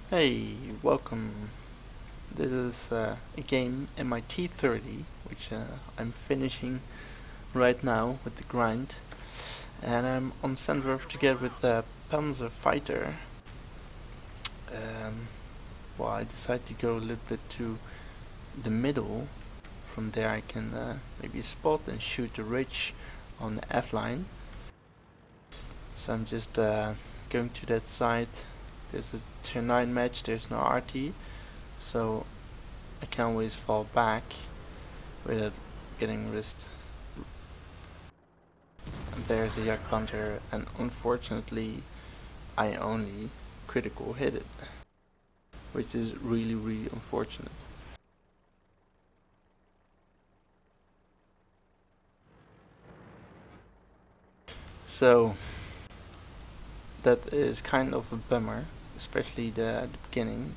Hey, welcome. This is a game in my T30, which I'm finishing right now with the grind, and I'm on Sandworth together with the panzerfighter. Um, well, I decided to go a little bit to the middle. From there, I can maybe spot and shoot the ridge on the F line. So I'm just going to that side. There's a tier 9 match. There's no arty, so I can always fall back without getting risked. And there's a Yak Panther, and unfortunately I only critical hit it, which is really unfortunate. So that is kind of a bummer, especially the beginning,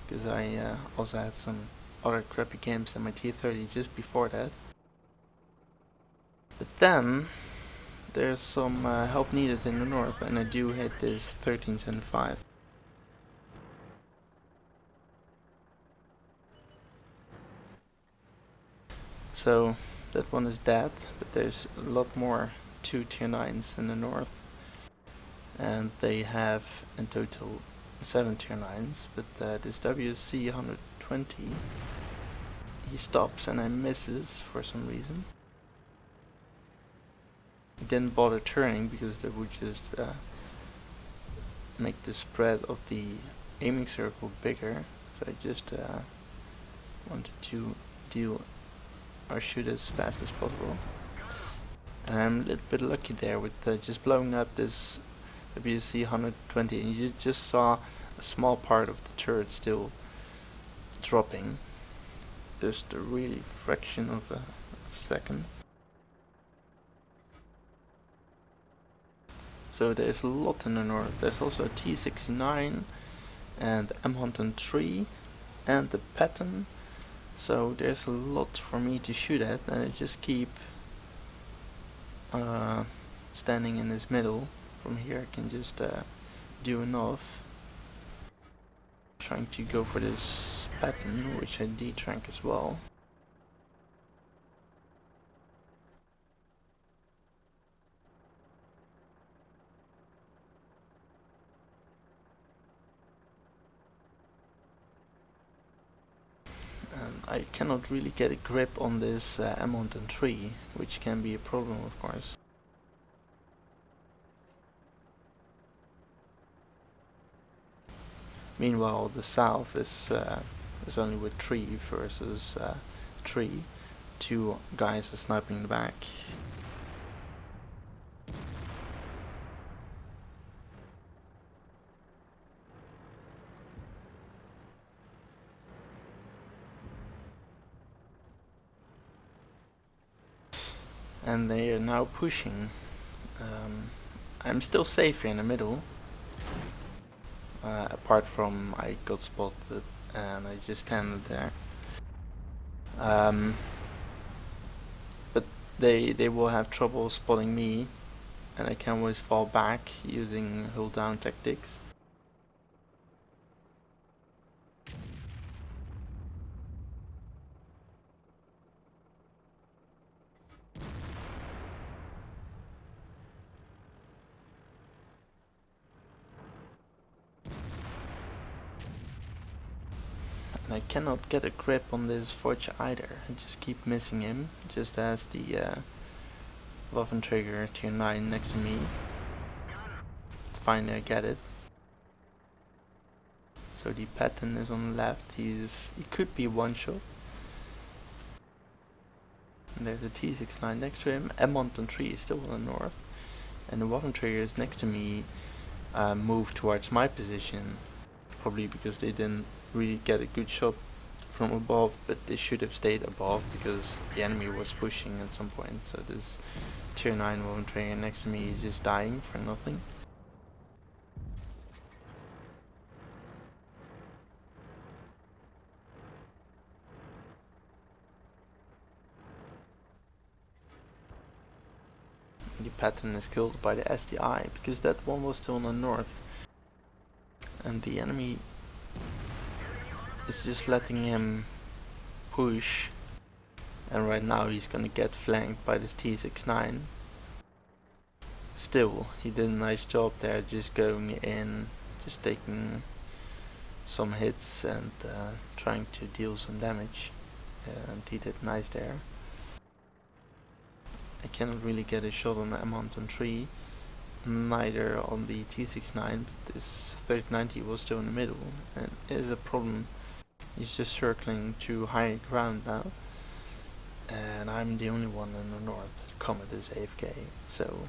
because I also had some other crappy games in my T30 just before that. But then there's some help needed in the north, and I do hit this 1375. So that one is dead, but there's a lot more 2 tier 9s in the north, and they have in total 7 tier 9s, but this WC 120, he stops and I misses for some reason. He didn't bother turning because that would just make the spread of the aiming circle bigger, so I just wanted to deal or shoot as fast as possible. And I'm a little bit lucky there with just blowing up this WC 120, and you just saw a small part of the turret still dropping, just a really fraction of a second. So there's a lot in the north. There's also a T69 and M103 and the pattern. So there's a lot for me to shoot at, and I just keep standing in this middle. From here I can just do enough. Trying to go for this pattern, which I detrank as well. And I cannot really get a grip on this M103, which can be a problem of course. Meanwhile, the south is only with 3 versus 3. 2 guys are sniping the back. And they are now pushing. I'm still safe here in the middle. Apart from I got spotted and I just standed there. But they will have trouble spotting me, and I can always fall back using hold down tactics. And I cannot get a grip on this Forge either. I just keep missing him, just as the Waffentrigger tier 9 next to me. Finally I get it. So the pattern is on the left. He could be one shot. And there's a T69 next to him. M103 is still on the north, and the Waffentrigger is next to me. Moved towards my position, probably because they didn't really get a good shot from above, but they should have stayed above because the enemy was pushing at some point. So this tier 9 Waffentrigger next to me is just dying for nothing. The pattern is killed by the SDI because that one was still in the north. and the enemy is just letting him push, and right now he's gonna get flanked by this T69. Still, he did a nice job there, just going in, just taking some hits and trying to deal some damage, and he did nice there. I cannot really get a shot on the M103, neither on the T69, but this 3090 was still in the middle, and it is a problem. He's just circling to high ground now, and I'm the only one in the north. Comet is AFK, so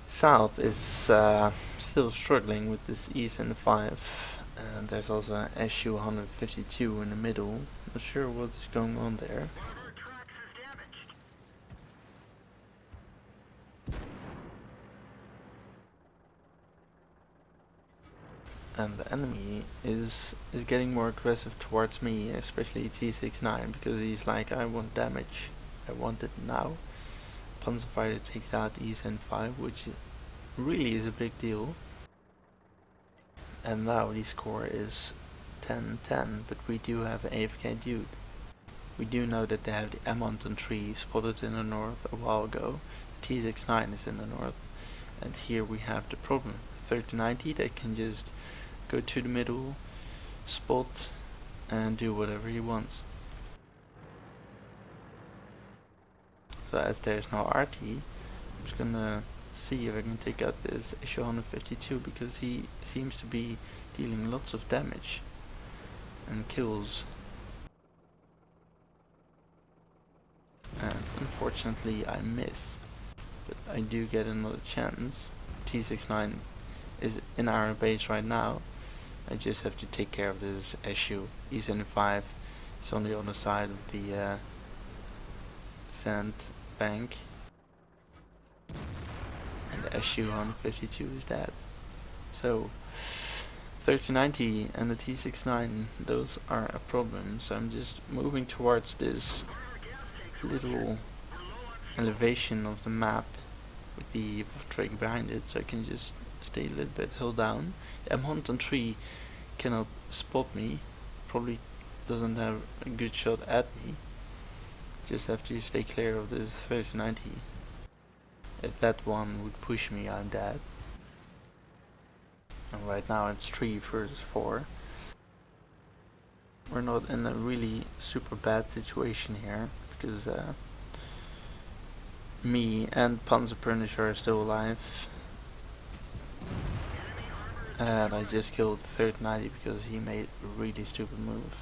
south is still struggling with this ESN5, and there's also an SU-152 in the middle. Not sure what is going on there. And the enemy is getting more aggressive towards me, especially T69, because he's like, I want damage, I want it now. Panzerfighter takes out ESN5, which really is a big deal. And now the score is 10-10, but we do have an AFK dude. We do know that they have the M103 spotted in the north a while ago. T69 is in the north, and here we have the problem. 3090 that can just go to the middle, spot, and do whatever he wants. So as there's no arty, I'm just gonna see if I can take out this SU-152, because he seems to be dealing lots of damage and kills. And unfortunately I miss, but I do get another chance. T69 is in our base right now. I just have to take care of this SU. He's in 5. It's on the other side of the sand bank. And the SU-152 is dead. So 3090 and the T69, those are a problem. So I'm just moving towards this little elevation of the map with the trig behind it, so I can just stay a little bit hill down. The M103 cannot spot me, probably doesn't have a good shot at me. Just have to stay clear of this 3090. If that one would push me, I'm dead. And right now it's 3 versus 4. We're not in a really super bad situation here, because me and Panzer Punisher are still alive. And I just killed 3090 because he made a really stupid move.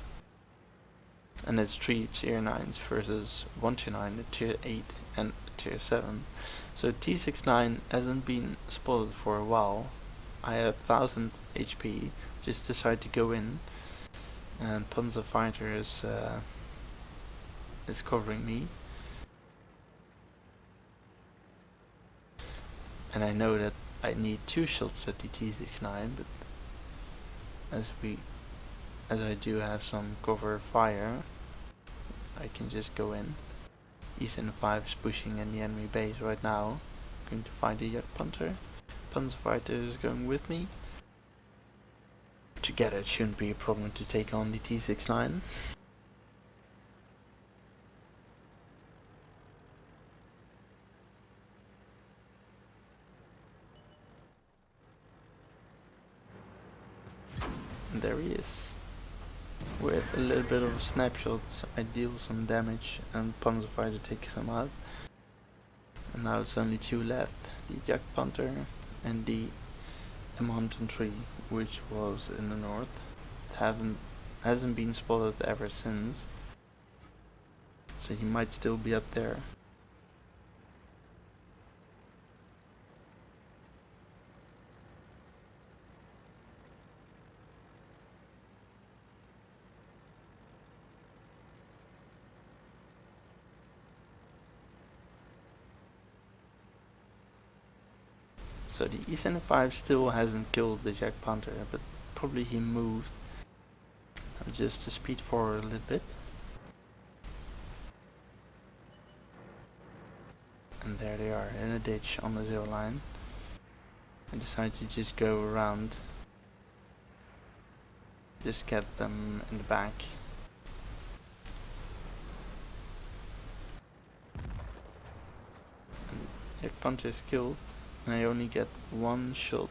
And it's 3 tier 9s versus 1 tier 9, a tier 8 and a tier 7. So T69 hasn't been spotted for a while. I have 1000 HP, just decided to go in, and panzerfighter is covering me. And I know that I need 2 shots at the T69, but as I do have some cover fire, I can just go in. ESN5 is pushing in the enemy base right now. Going to find a Yak Panther. Panzerfighter is going with me. Together it shouldn't be a problem to take on the T69. And there he is. With a little bit of a snapshot, I deal some damage and Panzerfighter takes him out. And now it's only 2 left, the Yak Panther and the M103, which was in the north. It hasn't been spotted ever since, so he might still be up there. So the ESN5 still hasn't killed the Yak Panther, but probably he moved. I'll just speed forward a little bit. And there they are, in a ditch on the 0 line. I decided to just go around, just get them in the back. And if puncher is killed, and I only get one shot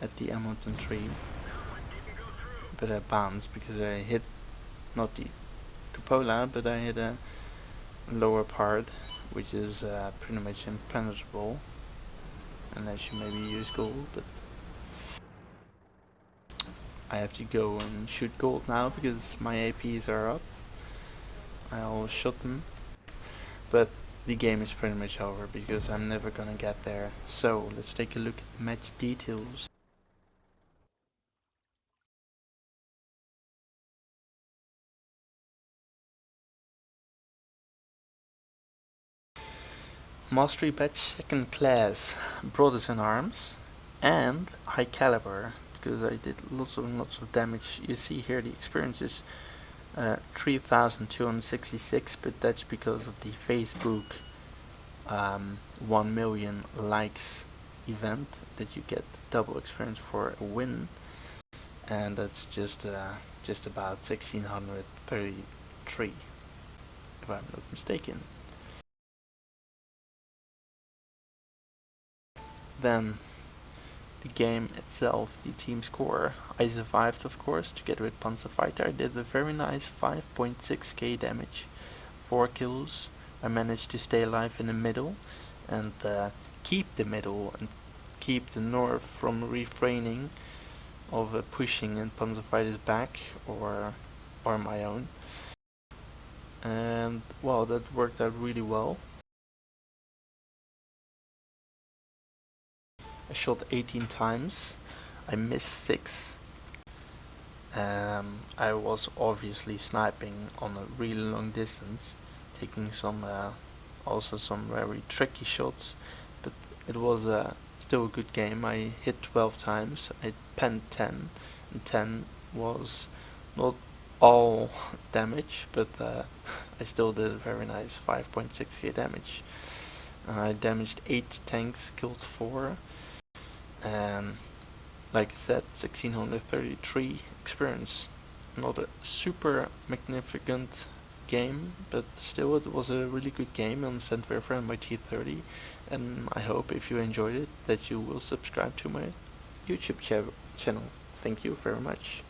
at the Hamilton tree, but I bounced because I hit not the cupola, but I hit a lower part, which is pretty much impenetrable unless you maybe use gold, but I have to go and shoot gold now because my APs are up. I always shot them, but the game is pretty much over because I'm never gonna get there. So let's take a look at match details. Mastery badge second class, brothers in arms, and high caliber because I did lots of damage. You see here the experience is 3,266, but that's because of the Facebook 1 million likes event that you get double experience for a win, and that's just about 1633 if I'm not mistaken. Then the game itself, the team score. I survived, of course, together with Panzerfighter. I did a very nice 5.6k damage, 4 kills. I managed to stay alive in the middle and keep the middle and keep the north from refraining of pushing in Panzerfighter's back or my own. And well, that worked out really well. I shot 18 times, I missed 6. I was obviously sniping on a really long distance, taking some also some very tricky shots, but it was still a good game. I hit 12 times, I penned 10, and 10 was not all damage, but I still did a very nice 5.6k damage. I damaged 8 tanks, killed 4. And like I said, 1633 experience. Not a super magnificent game, but still it was a really good game on Sandwerfer by T30, and I hope if you enjoyed it that you will subscribe to my YouTube channel. Thank you very much.